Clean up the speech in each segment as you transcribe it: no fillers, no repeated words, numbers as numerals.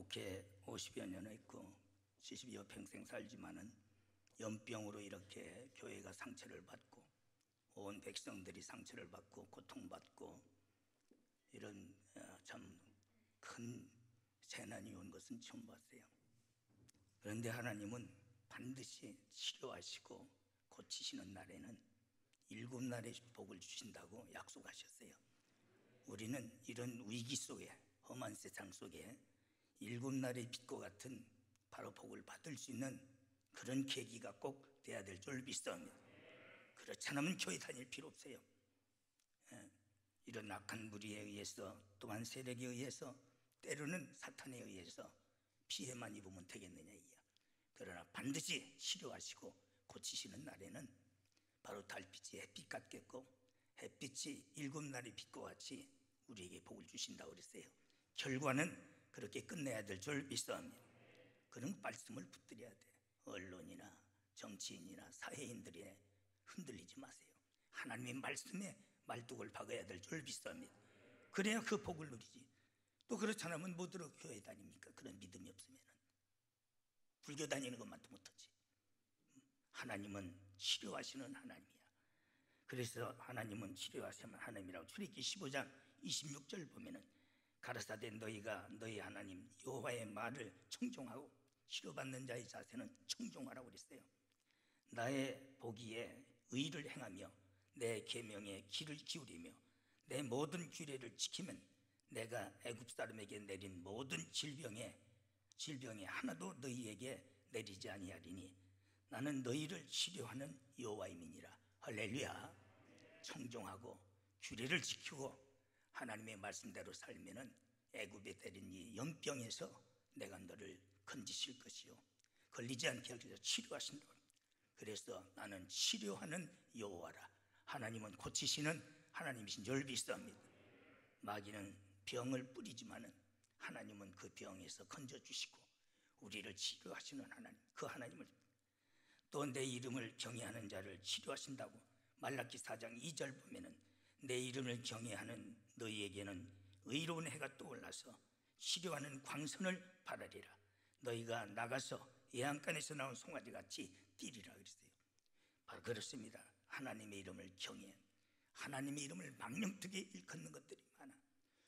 목회 50여 년 했고 70여 평생 살지만은 연병으로 이렇게 교회가 상처를 받고 온 백성들이 상처를 받고 고통받고 이런 참 큰 재난이 온 것은 처음 봤어요. 그런데 하나님은 반드시 치료하시고 고치시는 날에는 7날의 복을 주신다고 약속하셨어요. 우리는 이런 위기 속에, 험한 세상 속에 7날의 빛과 같은 바로 복을 받을 수 있는 그런 계기가 꼭 돼야 될 줄 믿습니다. 그렇지 않으면 교회 다닐 필요 없어요. 이런 악한 무리에 의해서, 또한 세력에 의해서, 때로는 사탄에 의해서 피해만 입으면 되겠느냐 이야. 그러나 반드시 치료하시고 고치시는 날에는 바로 달빛이 햇빛 같겠고 햇빛이 7날의 빛과 같이 우리에게 복을 주신다고 그랬어요. 결과는 그렇게 끝내야 될 줄 믿습니다. 그런 말씀을 붙들어야 돼. 언론이나 정치인이나 사회인들이 흔들리지 마세요. 하나님의 말씀에 말뚝을 박아야 될 줄 믿습니다. 그래야 그 복을 누리지. 또 그렇지 않으면 뭐 들어 교회 다닙니까? 그런 믿음이 없으면 불교 다니는 것만도 못하지. 하나님은 치료하시는 하나님이야. 그래서 하나님은 치료하시는 하나님이라고 출애굽기 15장 26절 보면은 가라사대 너희가 너희 하나님 여호와의 말을 청종하고 치료받는 자의 자세는 청종하라고 그랬어요. 나의 보기에 의를 행하며 내 계명에 귀를 기울이며 내 모든 규례를 지키면 내가 애굽 사람에게 내린 모든 질병에 하나도 너희에게 내리지 아니하리니 나는 너희를 치료하는 여호와임이니라. 할렐루야. 청종하고 규례를 지키고 하나님의 말씀대로 살면은 애굽에 때린 이 연병에서 내가 너를 건지실 것이요 걸리지 않게 하기 위해서 치료하신다. 그래서 나는 치료하는 여호와라. 하나님은 고치시는 하나님이신 줄 믿습니다. 마귀는 병을 뿌리지만은 하나님은 그 병에서 건져주시고 우리를 치료하시는 하나님, 그 하나님을 또 내 이름을 경외하는 자를 치료하신다고 말라기 4장 2절 보면은 내 이름을 경외하는 너희에게는 의로운 해가 떠올라서 치료하는 광선을 바라리라. 너희가 나가서 예한간에서 나온 송아지같이 뛰리라 그랬어요. 바로 그렇습니다. 하나님의 이름을 경외, 하나님의 이름을 망령되게 일컫는 것들이 많아.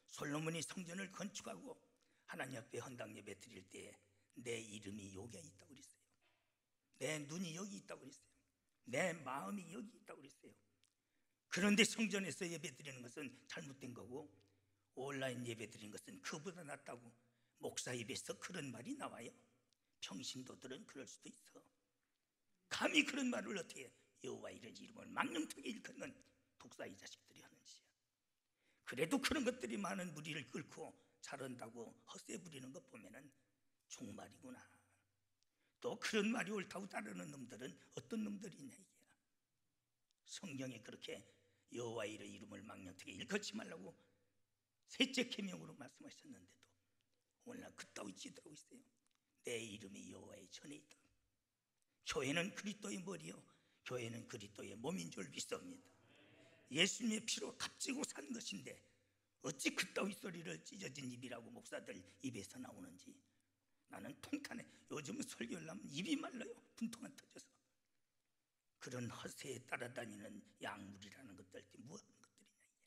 솔로몬이 성전을 건축하고 하나님 앞에 헌당 예배 드릴 때 내 이름이 여기 있다고 그랬어요. 내 눈이 여기 있다고 그랬어요. 내 마음이 여기 있다고 그랬어요. 그런데 성전에서 예배 드리는 것은 잘못된 거고 온라인 예배 드리는 것은 그보다 낫다고 목사 입에서 그런 말이 나와요. 평신도들은 그럴 수도 있어. 감히 그런 말을 어떻게 여호와 이런 이름을 망령되게 일컫는 독사의 자식들이 하는 짓이야. 그래도 그런 것들이 많은 무리를 끌고 잘한다고 헛세 부리는 것 보면은 종말이구나. 또 그런 말이 옳다고 따르는 놈들은 어떤 놈들이냐 이게. 성경에 그렇게 여호와의 이름을 망령되게 일컫지 말라고 셋째 계명으로 말씀하셨는데도 오늘날 그따위 짓들하고 있어요. 내 이름이 여호와의 전에 있다. 교회는 그리스도의 머리요 교회는 그리스도의 몸인 줄 믿습니다. 예수님의 피로 값지고 산 것인데 어찌 그따위 소리를 찢어진 입이라고 목사들 입에서 나오는지 나는 통탄해. 요즘은 설교를 하면 입이 말라요. 분통만 터져서. 그런 허세에 따라다니는 약물이라는 것들이 뭐하는 것들이냐 이게.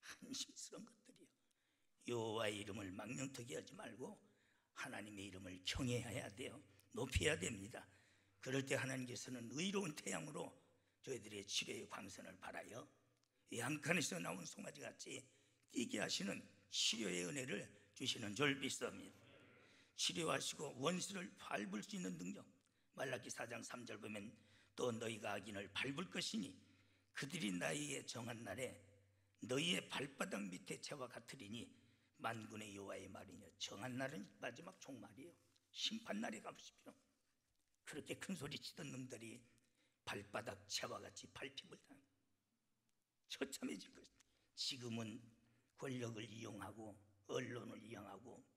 한심스러운 것들이요. 여호와의 이름을 망령되게 하지 말고 하나님의 이름을 경외해야 돼요. 높여야 됩니다. 그럴 때 하나님께서는 의로운 태양으로 저희들의 치료의 광선을 발하여 양간에서 나온 송아지같이 뛰게 하시는 치료의 은혜를 주시는 줄 믿습니다. 치료하시고 원수를 밟을 수 있는 능력, 말라기 4장 3절 보면 또 너희가 악인을 밟을 것이니 그들이 나에게 정한 날에 너희의 발바닥 밑에 채와 같으리니 만군의 여호와의 말이냐. 정한 날은 마지막 종말이에요. 심판날에 가보십시오. 그렇게 큰 소리 치던 놈들이 발바닥 채와 같이 밟힘을 당해 처참해질 것입니다. 지금은 권력을 이용하고 언론을 이용하고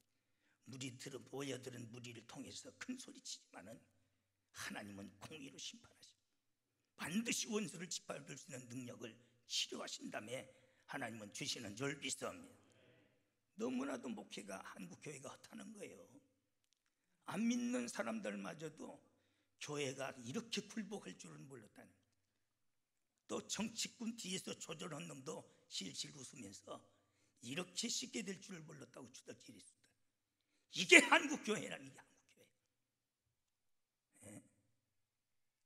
모여드는 무리를 통해서 큰 소리 치지만은 하나님은 공의로 심판하십니다. 반드시 원수를 짓밟을 수 있는 능력을 치료하신 다음에 하나님은 주시는 줄 믿습니다. 너무나도 목회가 한국 교회가 헛하는 거예요. 안 믿는 사람들마저도 교회가 이렇게 굴복할 줄은 몰랐다는 거예요. 또 정치꾼 뒤에서 조절한 놈도 실실 웃으면서 이렇게 쉽게 될 줄을 몰랐다고 주덕질했습니다. 이게 한국 교회라는 게 한국 교회. 예?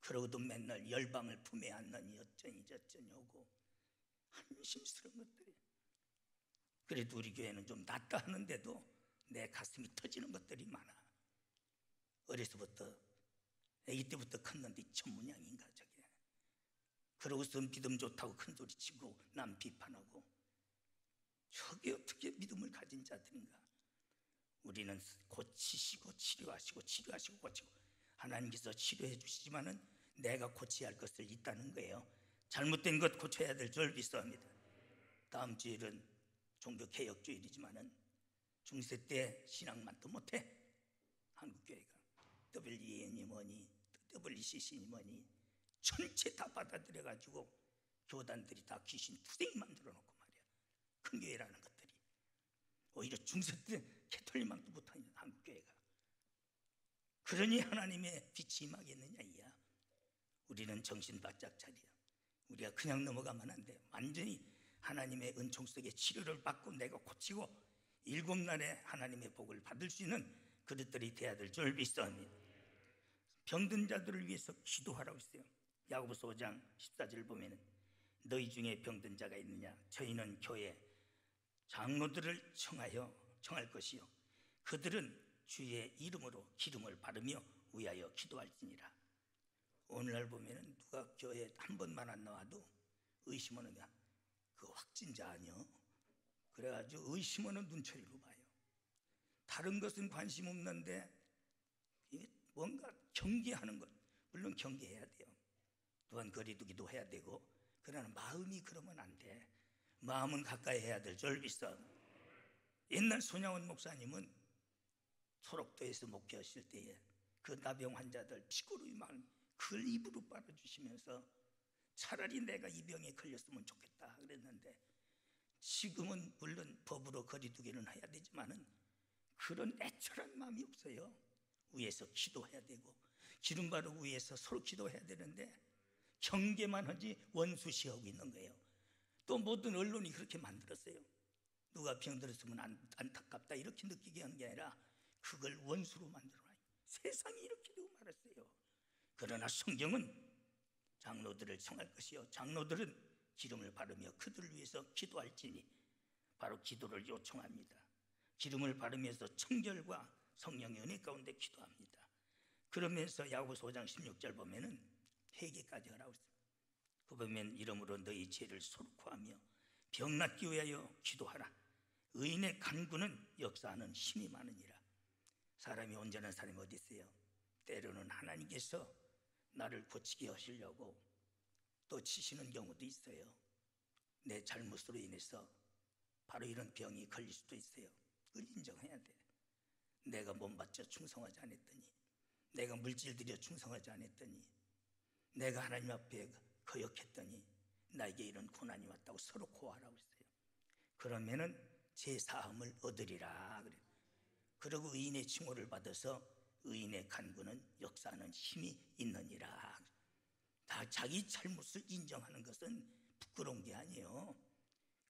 그러고도 맨날 열방을 품에 안느니 어쩌니 저쩌니 하고 한심스러운 것들이. 그래도 우리 교회는 좀 낫다 하는데도 내 가슴이 터지는 것들이 많아. 어려서부터 아기 때부터 컸는데 천문양인가 저게. 그러고서 믿음 좋다고 큰소리치고 남 비판하고, 저게 어떻게 믿음을 가진 자들인가. 우리는 고치시고 치료하시고 치료하시고 고치고 하나님께서 치료해 주시지만은 내가 고쳐야 할 것을 있다는 거예요. 잘못된 것 고쳐야 될 줄 믿습니다. 다음 주일은 종교개혁주일이지만은 중세 때 신앙만도 못해 한국교회가. WEN이 뭐니 WCC니 뭐니 전체 다 받아들여가지고 교단들이 다 귀신 투쟁이 만들어 놓고 말이야. 큰 교회라는 것들이 오히려 중세 때 캐톨릭만도 못하는 한국교회가. 그러니 하나님의 빛이 임하겠느냐 이야. 우리는 정신 바짝 차려. 우리가 그냥 넘어가면 안 돼. 완전히 하나님의 은총 속에 치료를 받고 내가 고치고 7날에 하나님의 복을 받을 수 있는 그릇들이 돼야 될 줄 믿습니다. 병든 자들을 위해서 기도하라고 했어요. 야고보서 5장 14절 보면 너희 중에 병든 자가 있느냐 저희는 교회 장로들을 청할 것이요 그들은 주의 이름으로 기름을 바르며 위하여 기도할지니라. 오늘날 보면 누가 교회 한 번만 안 나와도 의심하는 게 그 확진자 아니요? 그래가지고 의심하는 눈초리로 봐요. 다른 것은 관심 없는데 뭔가 경계하는 것, 물론 경계해야 돼요. 또한 거리두기도 해야 되고, 그러나 마음이 그러면 안 돼. 마음은 가까이 해야 될 줄 믿어. 옛날 손양원 목사님은 소록도에서 목회하실 때에 그 나병 환자들 피고르이 마음 그걸 입으로 빨아주시면서 차라리 내가 이 병에 걸렸으면 좋겠다 그랬는데, 지금은 물론 법으로 거리두기는 해야 되지만은 그런 애절한 마음이 없어요. 위에서 기도해야 되고 기름 바르고 위에서 서로 기도해야 되는데 경계만 하지 원수시하고 있는 거예요. 또 모든 언론이 그렇게 만들었어요. 누가 병들었으면 안타깝다 이렇게 느끼게 하는 게 아니라 그걸 원수로 만들어놔요. 세상이 이렇게 되고 말았어요. 그러나 성경은 장로들을 청할 것이요 장로들은 기름을 바르며 그들을 위해서 기도할지니, 바로 기도를 요청합니다. 기름을 바르면서 청결과 성령의 은혜 가운데 기도합니다. 그러면서 야고보서 5장 16절 보면은 회개까지 하라고 했습니다. 그 보면 이러므로 너희 죄를 소록하며 병낫기 위하여 기도하라. 의인의 간구는 역사하는 힘이 많으니라. 사람이 온전한 사람이 어디 있어요? 때로는 하나님께서 나를 고치게 하시려고 또 치시는 경우도 있어요. 내 잘못으로 인해서 바로 이런 병이 걸릴 수도 있어요. 그걸 인정해야 돼. 내가 몸 바쳐 충성하지 않았더니, 내가 물질 들여 충성하지 않았더니, 내가 하나님 앞에 거역했더니 나에게 이런 고난이 왔다고 서로 고하라고 했어요. 그러면은 제 사함을 얻으리라 그래요. 그리고 의인의 칭호를 받아서 의인의 간구는 역사하는 힘이 있느니라. 다 자기 잘못을 인정하는 것은 부끄러운 게 아니에요.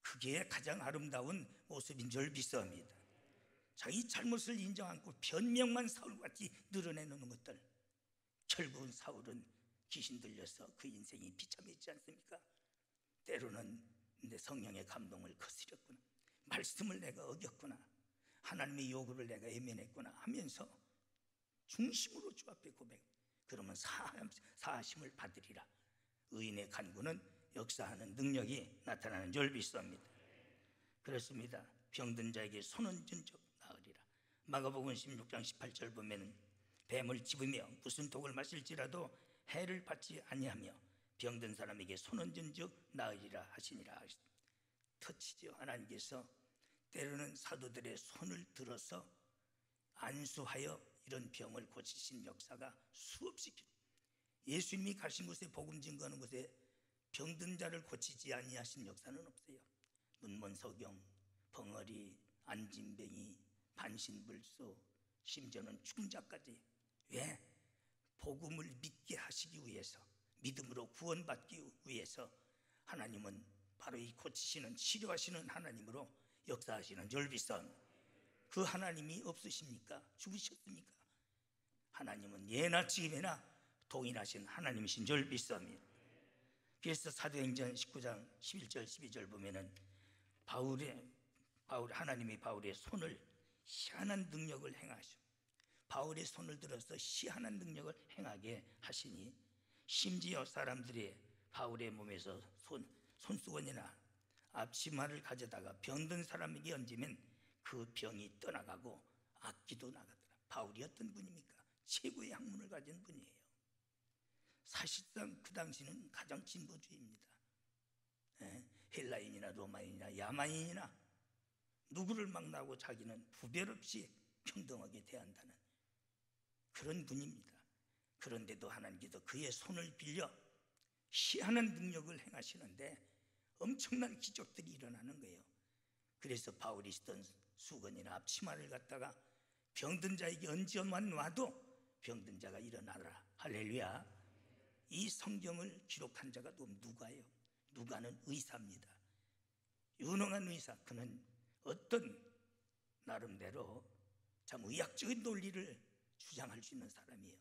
그게 가장 아름다운 모습인 줄 믿습니다. 자기 잘못을 인정 않고 변명만 사울같이 늘어내는 것들, 결국은 사울은 귀신 들려서 그 인생이 비참했지 않습니까? 때로는 내 성령의 감동을 거스렸구나, 말씀을 내가 어겼구나, 하나님의 요구를 내가 외면했구나 하면서 중심으로 주 앞에 고백. 그러면 사하심을 받으리라. 의인의 간구는 역사하는 능력이 나타나는 줄 믿습니다. 그렇습니다. 병든 자에게 손은 준적 나으리라. 마가복음 16장 18절 보면 뱀을 집으며 무슨 독을 마실지라도 해를 받지 아니하며 병든 사람에게 손은 준적 나으리라 하시니라. 터치죠. 하나님께서 때로는 사도들의 손을 들어서 안수하여 이런 병을 고치신 역사가 수없이, 예수님이 가신 곳에 복음 증거하는 곳에 병든 자를 고치지 아니하신 역사는 없어요. 눈먼 소경, 벙어리, 안진뱅이, 반신불수, 심지어는 죽은 자까지. 왜? 복음을 믿게 하시기 위해서, 믿음으로 구원받기 위해서 하나님은 바로 이 고치시는, 치료하시는 하나님으로 역사하시는 줄 믿습니다. 그 하나님이 없으십니까? 죽으셨습니까? 하나님은 예나 지금이나 동일하신 하나님이신 줄 믿습니다. 그래서 사도행전 19장 11절 12절 보면은 하나님이 바울의 손을 희한한 능력을 행하시고, 바울의 손을 들어서 희한한 능력을 행하게 하시니, 심지어 사람들이 바울의 몸에서 손수건이나 앞치마를 가져다가 병든 사람에게 얹으면 그 병이 떠나가고 악기도 나가더라. 바울이 어떤 분입니까? 최고의 학문을 가진 분이에요. 사실상 그 당시는 가장 진보주의입니다. 헬라인이나 로마인이나 야만인이나 누구를 만나고 자기는 구별 없이 평등하게 대한다는 그런 분입니다. 그런데도 하나님께서 그의 손을 빌려 희한한 능력을 행하시는데 엄청난 기적들이 일어나는 거예요. 그래서 바울이 쓰던 수건이나 앞치마를 갖다가 병든 자에게 얹어만 놔도 병든 자가 일어나더라. 할렐루야. 이 성경을 기록한 자가 또 누가예요? 누가는 의사입니다. 유능한 의사. 그는 어떤 나름대로 참 의학적인 논리를 주장할 수 있는 사람이에요.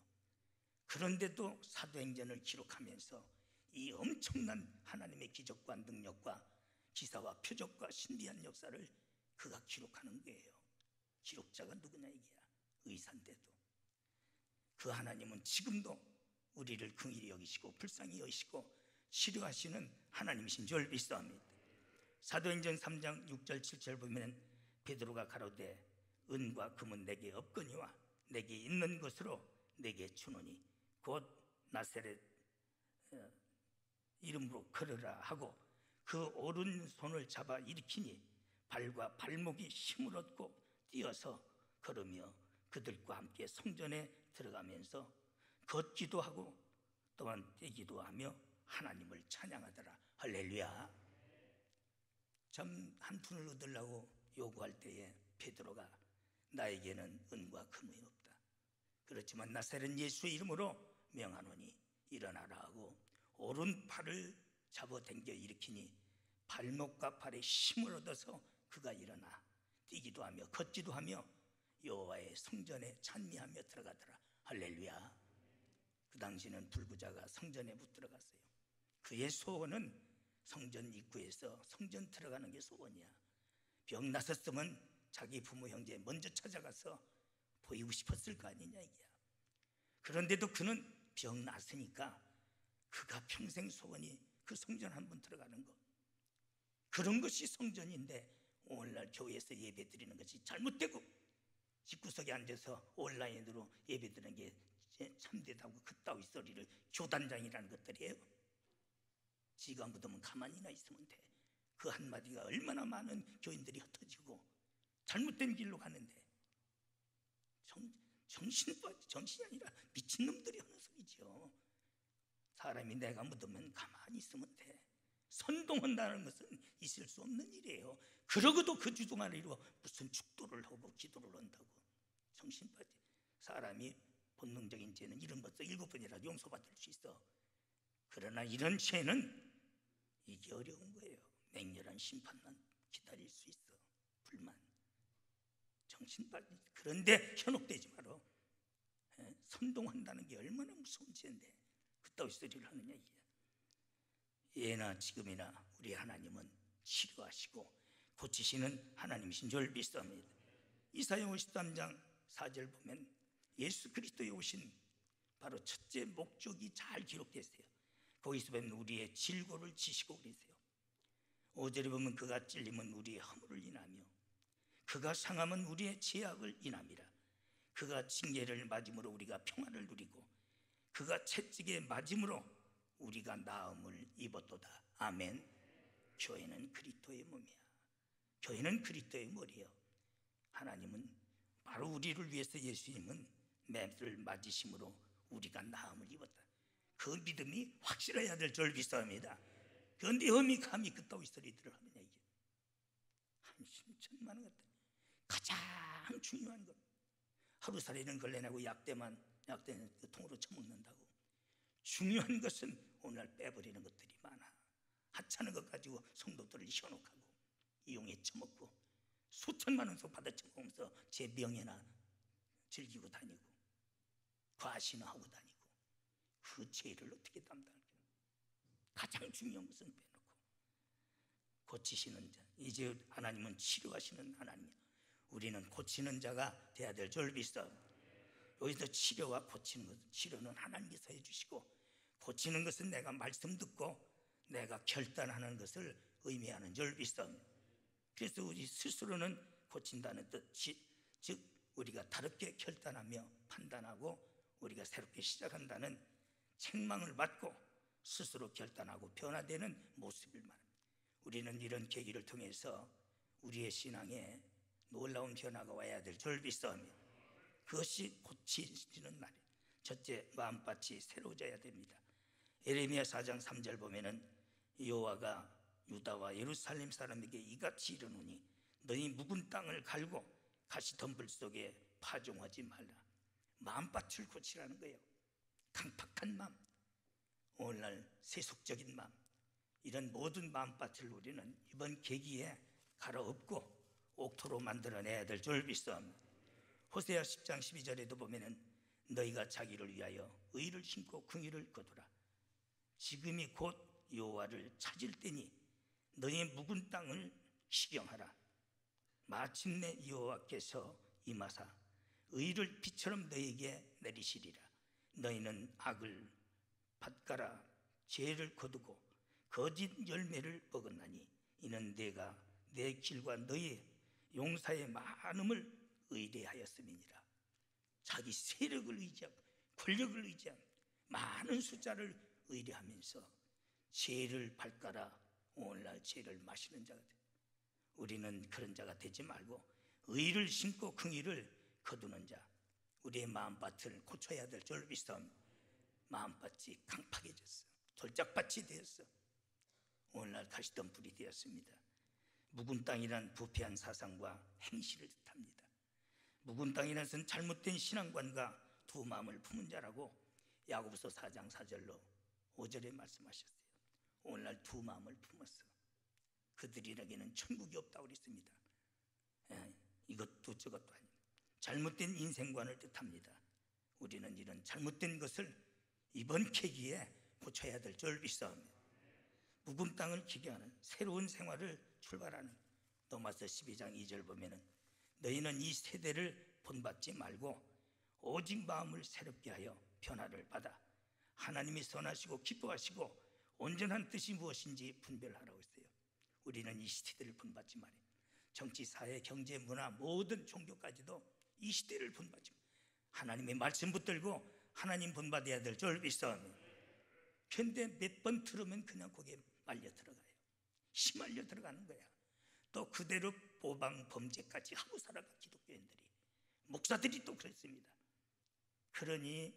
그런데도 사도행전을 기록하면서 이 엄청난 하나님의 기적과 능력과 기사와 표적과 신비한 역사를 그가 기록하는 거예요. 기록자가 누구냐 이게야. 의사인데도. 그 하나님은 지금도 우리를 긍휼히 여기시고 불쌍히 여기시고 치료하시는 하나님이신 줄 믿사옵니다. 사도행전 3장 6절 7절 보면 베드로가 가로되 은과 금은 내게 없거니와 내게 있는 것으로 내게 주노니 곧 나사렛 이름으로 걸으라 하고 그 오른손을 잡아 일으키니 발과 발목이 힘을 얻고 뛰어서 걸으며 그들과 함께 성전에 들어가면서 걷기도 하고 또한 뛰기도 하며 하나님을 찬양하더라. 할렐루야. 참 한 푼을 얻으려고 요구할 때에 베드로가 나에게는 은과 금이 없다. 그렇지만 나사렛 예수의 이름으로 명하노니 일어나라 하고 오른팔을 잡아당겨 일으키니 발목과 팔에 힘을 얻어서 그가 일어나 뛰기도 하며 걷기도 하며 여호와의 성전에 찬미하며 들어가더라. 할렐루야. 그 당시는 불구자가 성전에 못 들어갔어요. 그의 소원은 성전 입구에서 성전 들어가는 게 소원이야. 병 났었으면 자기 부모 형제 먼저 찾아가서 보이고 싶었을 거 아니냐 이게. 그런데도 그는 병 났으니까 그가 평생 소원이 그 성전 한번 들어가는 것. 그런 것이 성전인데 오늘날 교회에서 예배 드리는 것이 잘못되고 집구석에 앉아서 온라인으로 예배 드리는 게 참되다고 그따위 소리를 교단장이라는 것들이에요. 지가 묻으면 가만히나 있으면 돼. 그 한마디가 얼마나 많은 교인들이 흩어지고 잘못된 길로 가는데 정신이 아니라 미친놈들이 하는 소리죠. 사람이 내가 묻으면 가만히 있으면 돼. 선동한다는 것은 있을 수 없는 일이에요. 그러고도 그 주둥아리로 무슨 축도를 하고 기도를 한다고. 정신 빠지. 사람이 본능적인 죄는 이런 것도 7번이라도 용서받을 수 있어. 그러나 이런 죄는 이게 어려운 거예요. 맹렬한 심판만 기다릴 수 있어. 불만. 정신 빠지. 그런데 현혹되지 마라. 선동한다는 게 얼마나 무서운 죄인데 그따위 소리를 하느냐 이게. 예나 지금이나 우리 하나님은 치료하시고 고치시는 하나님이신 줄 믿습니다. 이사야 53장 4절 보면 예수 그리스도에 오신 바로 첫째 목적이 잘 기록되어 있어요. 거기서 보면 우리의 질고를 지시고 그러세요. 5절에 보면 그가 찔림은 우리의 허물을 인하며 그가 상함은 우리의 죄악을 인함이라. 그가 징계를 맞음으로 우리가 평안을 누리고 그가 채찍에 맞음으로 우리가 나음을 입었도다. 아멘. 교회는 그리스도의 몸이야. 교회는 그리스도의 머리예요. 하나님은 바로 우리를 위해서 예수님은 맵을 맞으심으로 우리가 나음을 입었다. 그 믿음이 확실해야 될 줄 믿습니다. 그런데 감히 그따위 소리들을 하느냐 이게. 한심천만한 것들. 가장 중요한 것. 하루살이는 걸레내고 약대는 그 통으로 처먹는다고. 중요한 것은 오늘날 빼버리는 것들이 많아. 하찮은 것 가지고 성도들을 현혹하고 이용해 처먹고 수천만 원씩 받아 처먹으면서 제 명예나 즐기고 다니고 과신하고 다니고 그 죄를 어떻게 담당할까? 가장 중요한 것은 빼놓고 고치시는 자. 이제 하나님은 치료하시는 하나님이야. 우리는 고치는 자가 돼야 될 줄 믿어. 여기서 치료와 고치는 것, 치료는 하나님께서 해주시고 고치는 것은 내가 말씀 듣고 내가 결단하는 것을 의미하는 줄 믿어. 그래서 우리 스스로는 고친다는 뜻, 즉 우리가 다르게 결단하며 판단하고 우리가 새롭게 시작한다는 책망을 받고 스스로 결단하고 변화되는 모습을 말합니다. 우리는 이런 계기를 통해서 우리의 신앙에 놀라운 변화가 와야 될 줄 믿사옵니다. 그것이 고치시는 날이에요. 첫째, 마음밭이 새로워져야 됩니다. 예레미야 4장 3절 보면은 여호와가 유다와 예루살렘 사람에게 이같이 이르노니 너희 묵은 땅을 갈고 가시덤불 속에 파종하지 말라. 마음밭을 고치라는 거예요. 강팍한 마음, 오늘날 세속적인 마음, 이런 모든 마음밭을 우리는 이번 계기에 갈아엎고 옥토로 만들어내야 될 줄 믿사옵니다. 호세아 10장 12절에도 보면은 너희가 자기를 위하여 의를 심고 긍휼을 거두라. 지금이 곧 여호와를 찾을 때니 너희의 묵은 땅을 시경하라. 마침내 여호와께서 임하사 의를 비처럼 너희에게 내리시리라. 너희는 악을 밭가라 죄를 거두고 거짓 열매를 먹었나니 이는 내가 내 길과 너희 용사의 많음을 의뢰하였음이니라. 자기 세력을 의지하고 권력을 의지하고 많은 숫자를 의뢰하면서 죄를 밟가라. 오늘날 죄를 마시는 자가 돼. 우리는 그런 자가 되지 말고 의를 심고 긍휼을 거두는 자, 우리의 마음밭을 고쳐야 될 줄 믿사옵니다. 마음밭이 강팍해졌어. 돌짝밭이 되었어. 오늘날 가시덤불이 되었습니다. 묵은 땅이란 부패한 사상과 행실을 뜻합니다. 묵은 땅이란 것은 잘못된 신앙관과 두 마음을 품은 자라고 야고보서 4장 4절로 5절에 말씀하셨어요. 오늘날 두 마음을 품었어. 그들에게는 천국이 없다고 그랬습니다. 이것도 저것도 아닙니다. 잘못된 인생관을 뜻합니다. 우리는 이런 잘못된 것을 이번 계기에 고쳐야 될 줄 믿사옵니다. 묵은 땅을 기경하는 새로운 생활을 출발하는 로마서 12장 2절 보면은 너희는 이 세대를 본받지 말고 오직 마음을 새롭게 하여 변화를 받아 하나님이 선하시고 기뻐하시고 온전한 뜻이 무엇인지 분별하라고 했어요. 우리는 이 시대를 본받지 말아요. 정치, 사회, 경제, 문화 모든 종교까지도 이 시대를 본받지 말아요. 하나님의 말씀 붙들고 하나님 본받아야 될 줄 믿사옵니다. 그런데 몇 번 들으면 그냥 거기에 말려 들어가요. 휘말려 들어가는 거야. 또 그대로 모방 범죄까지 하고 살아가. 기독교인들이, 목사들이 또 그랬습니다. 그러니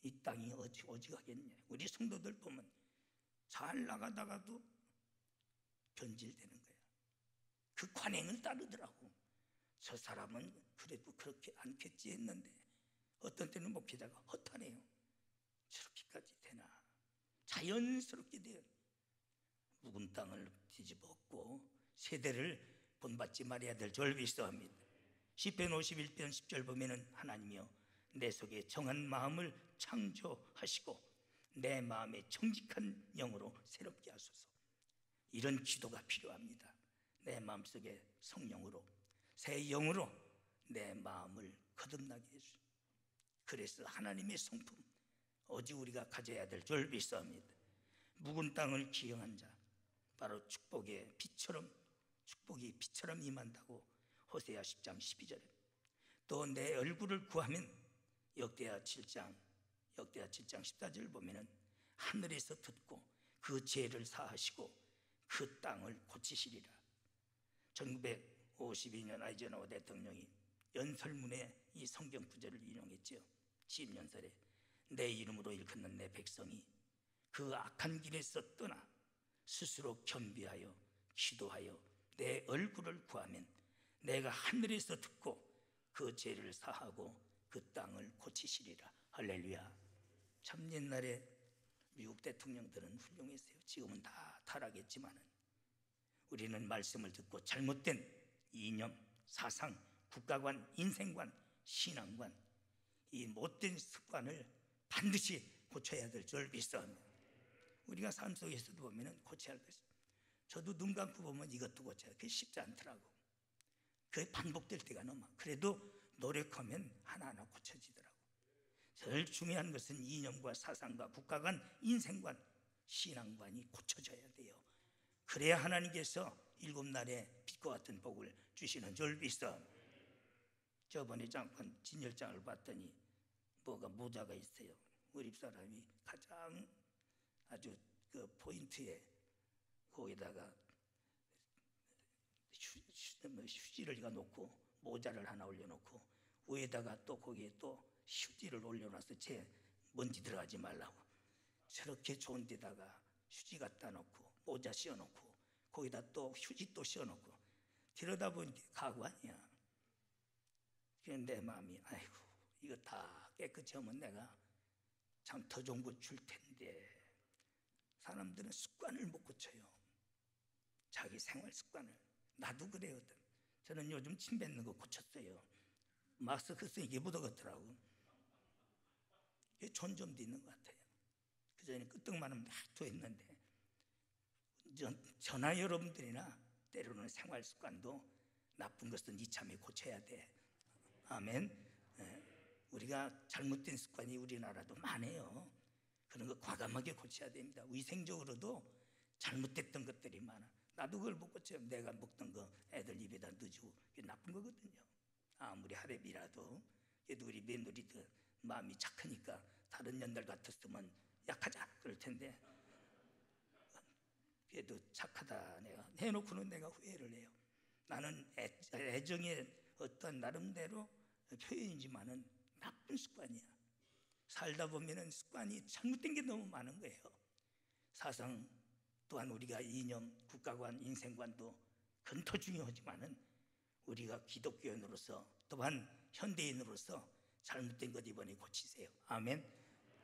이 땅이 오직하겠냐. 우리 성도들 보면 잘 나가다가도 변질되는 거야. 그 관행을 따르더라고. 저 사람은 그래도 그렇게 않겠지 했는데 어떤 때는 목회자가 허탄해요. 저렇게까지 되나. 자연스럽게 돼요. 묵은 땅을 뒤집어엎고 세대를 본받지 말아야 될 줄 믿사옵니다. 시편 51편 10절 보면은 하나님이여 내 속에 정한 마음을 창조하시고 내 마음에 정직한 영으로 새롭게 하소서. 이런 기도가 필요합니다. 내 마음속에 성령으로 새 영으로 내 마음을 거듭나게 해주시오. 그래서 하나님의 성품 오직 우리가 가져야 될 줄 믿사옵니다. 묵은 땅을 기경한 자, 바로 축복이 비처럼 임한다고 호세아 10장 12절에 또 내 얼굴을 구하면 역대하 7장 14절 보면은 하늘에서 듣고 그 죄를 사하시고 그 땅을 고치시리라. 1952년 아이젠하워 대통령이 연설문에 이 성경 구절을 인용했죠. 시임연설에 내 이름으로 일컫는 내 백성이 그 악한 길에서 떠나 스스로 겸비하여 기도하여 내 얼굴을 구하면 내가 하늘에서 듣고 그 죄를 사하고 그 땅을 고치시리라. 할렐루야. 참 옛날에 미국 대통령들은 훌륭했어요. 지금은 다 타락했지만 우리는 말씀을 듣고 잘못된 이념, 사상, 국가관, 인생관, 신앙관, 이 못된 습관을 반드시 고쳐야 될 줄 믿습니다. 우리가 삶 속에서도 보면 고쳐야 할 것이, 저도 눈 감고 보면 이것도 고쳐야 돼. 그게 쉽지 않더라고. 그게 반복될 때가 너무 많아. 그래도 노력하면 하나하나 고쳐지더라고. 제일 중요한 것은 이념과 사상과 국가관, 인생관, 신앙관이 고쳐져야 돼요. 그래야 하나님께서 일곱 날에 빛과 같은 복을 주시는 줄 믿어. 저번에 잠깐 진열장을 봤더니 뭐가 모자가 있어요. 우리 집사람이 가장 아주 그 포인트에 거기다가 휴지를 놓고 모자를 하나 올려놓고 위에다가 또 거기에 또 휴지를 올려놔서 제 먼지 들어가지 말라고 저렇게 좋은 데다가 휴지 갖다 놓고 모자 씌워놓고 거기다 또 휴지 또 씌워놓고 들여다보니까 가구 아니야. 그런데 내 마음이 아이고 이거 다 깨끗이 하면 내가 참 더 좋은 거 줄 텐데 사람들은 습관을 못 고쳐요. 자기 생활 습관을. 나도 그래거든. 저는 요즘 침 뱉는 거 고쳤어요. 마스크 쓰는 게 묻어갔더라고. 존점도 있는 것 같아요. 그전에 끄떡만하면 하도 했는데 저나 여러분들이나 때로는 생활 습관도 나쁜 것은 이참에 고쳐야 돼. 아멘. 우리가 잘못된 습관이 우리나라도 많아요. 그런 거 과감하게 고쳐야 됩니다. 위생적으로도 잘못됐던 것들이 많아. 나도 그걸 못 고쳐요. 내가 먹던 거 애들 입에다 넣어주고 그게 나쁜 거거든요. 아무리 하랩이라도 그래도 우리 며느리들 마음이 착하니까 다른 년들 같았으면 약하자 그럴 텐데 그래도 착하다 내가 해놓고는 내가 후회를 해요. 나는 애정의 어떤 나름대로 표현이지만은 나쁜 습관이야. 살다 보면은 습관이 잘못된 게 너무 많은 거예요. 사상 또한 우리가 이념, 국가관, 인생관도 그건 더 중요하지만은 우리가 기독교인으로서 또한 현대인으로서 잘못된 것 이번에 고치세요. 아멘.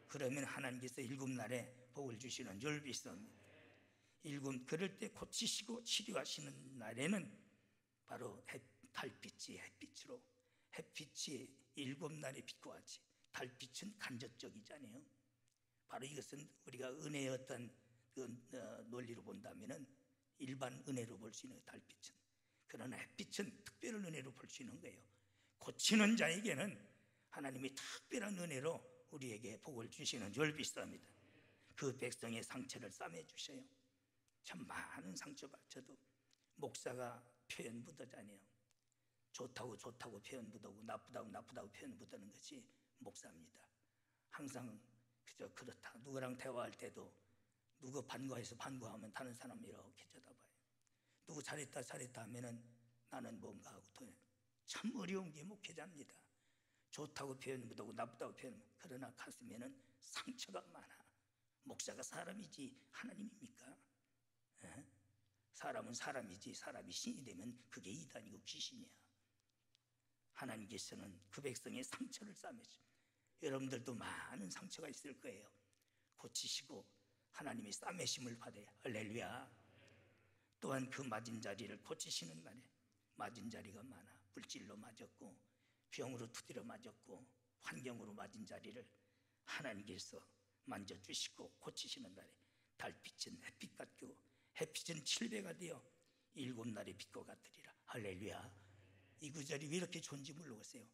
그러면 하나님께서 일곱 날에 복을 주시는 줄 믿습니다. 그럴 때 고치시고 치료하시는 날에는 바로 달빛이 햇빛으로 햇빛이 일곱 날의 빛과 같이 달빛은 간접적이잖아요. 바로 이것은 우리가 은혜의 어떤 논리로 본다면은 일반 은혜로 볼 수 있는 달빛은, 그러나 햇빛은 특별한 은혜로 볼 수 있는 거예요. 고치는 자에게는 하나님이 특별한 은혜로 우리에게 복을 주시는 줄 믿습니다. 그 백성의 상처를 싸매 주셔요. 참 많은 상처가. 저도 목사가 표현 묻어잖아요. 좋다고 표현 묻어고 나쁘다고 표현 묻는 것이 목사입니다. 항상 그저 그렇다. 누구랑 대화할 때도 누구 반가워하면 다른 사람 이렇게 쳐다봐요. 누구 잘했다 하면은 나는 뭔가 하고 참 어려운 게 목회자입니다. 좋다고 표현 묻고 나쁘다고 표현. 그러나 가슴에는 상처가 많아. 목사가 사람이지 하나님입니까? 사람은 사람이지 사람이 신이 되면 그게 이단이고 귀신이야. 하나님께서는 그 백성의 상처를 싸매죠. 여러분들도 많은 상처가 있을 거예요. 고치시고 하나님의 싸매심을 받아야. 할렐루야. 또한 그 맞은 자리를 고치시는 날에 맞은 자리가 많아. 불질로 맞았고 병으로 두드려 맞았고 환경으로 맞은 자리를 하나님께서 만져주시고 고치시는 날에 달빛은 햇빛 같고 햇빛은 7배가 되어 일곱 날의 빛과 같으리라. 할렐루야. 이 구절이 왜 이렇게 좋은지 모르겠어요.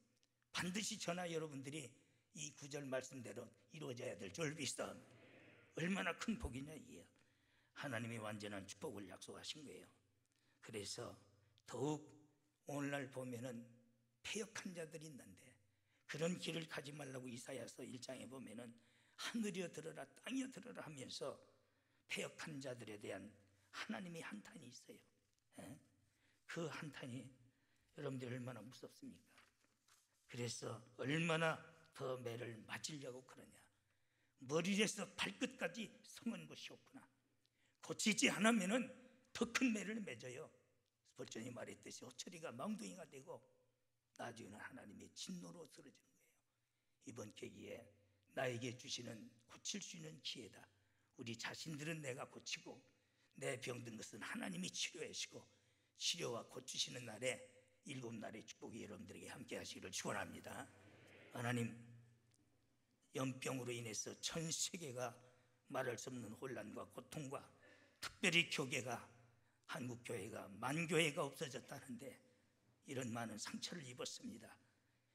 반드시 저나 여러분들이 이 구절 말씀대로 이루어져야 될 줄 믿어. 얼마나 큰 복이냐 이게. 하나님이 완전한 축복을 약속하신 거예요. 그래서 더욱 오늘날 보면은 패역한 자들이 있는데 그런 길을 가지 말라고 이사야서 1장에 보면은 하늘이여 들어라 땅이여 들어라 하면서 패역한 자들에 대한 하나님의 한탄이 있어요. 그 한탄이 여러분들 얼마나 무섭습니까? 그래서 얼마나 더 매를 맞으려고 그러냐. 머리에서 발끝까지 성은 것이 없구나. 고치지 않으면은 더 큰 매를 맺어요. 벌전이 말했듯이 호철이가 멍둥이가 되고 나중에는 하나님의 진노로 쓰러지는 거예요. 이번 계기에 나에게 주시는 고칠 수 있는 기회다. 우리 자신들은 내가 고치고 내 병든 것은 하나님이 치료해 주시고 치료와 고치시는 날에 7날의 축복이 여러분들에게 함께 하시기를 축원합니다. 하나님, 연병으로 인해서 전 세계가 말할 수 없는 혼란과 고통과 특별히 교계가, 한국 교회가 만교회가 없어졌다는데 이런 많은 상처를 입었습니다.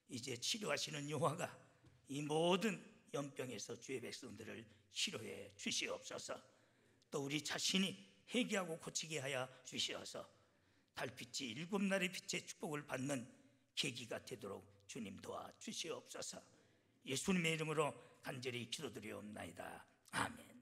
이제 치료하시는 여호와가 이 모든 연병에서 주의 백성들을 치료해 주시옵소서. 또 우리 자신이 회개하고 고치게 하여 주시어서 달빛이 7날의 빛의 축복을 받는 계기가 되도록 주님 도와 주시옵소서. 예수님의 이름으로 간절히 기도드리옵나이다. 아멘.